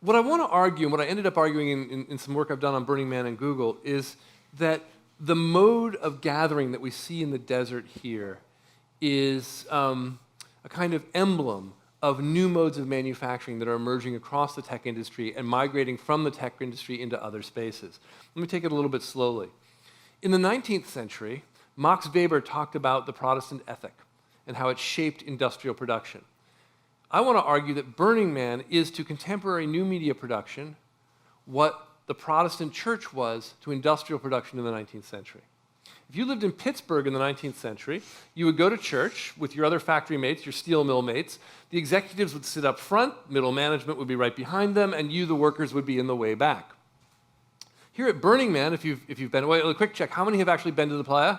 What I want to argue, and what I ended up arguing in some work I've done on Burning Man and Google, is that the mode of gathering that we see in the desert here is a kind of emblem of new modes of manufacturing that are emerging across the tech industry and migrating from the tech industry into other spaces. Let me take it a little bit slowly. In the 19th century, Max Weber talked about the Protestant ethic and how it shaped industrial production. I want to argue that Burning Man is to contemporary new media production what the Protestant Church was to industrial production in the 19th century. If you lived in Pittsburgh in the 19th century, you would go to church with your other factory mates, your steel mill mates. The executives would sit up front, middle management would be right behind them, and you, the workers, would be in the way back. Here at Burning Man, if you've been, wait, a quick check, how many have actually been to the playa?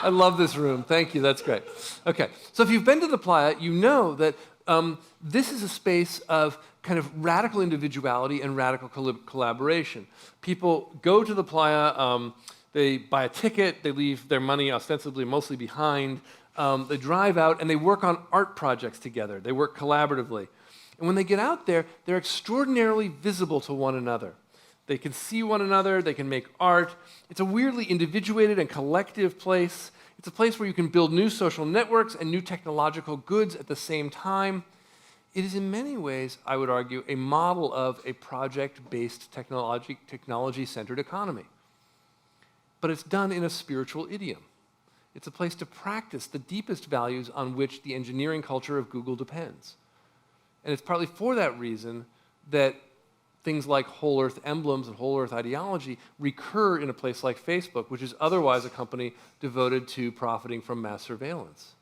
I love this room. Thank you. That's great. Okay. So if you've been to the playa, you know that this is a space of kind of radical individuality and radical collaboration. People go to the playa, they buy a ticket, they leave their money ostensibly mostly behind, they drive out, and they work on art projects together. They work collaboratively. And when they get out there, they're extraordinarily visible to one another. They can see one another, they can make art. It's a weirdly individuated and collective place. It's a place where you can build new social networks and new technological goods at the same time. It is in many ways, I would argue, a model of a project-based technology-centered economy. But it's done in a spiritual idiom. It's a place to practice the deepest values on which the engineering culture of Google depends. And it's partly for that reason that things like whole earth emblems and whole earth ideology recur in a place like Facebook, which is otherwise a company devoted to profiting from mass surveillance.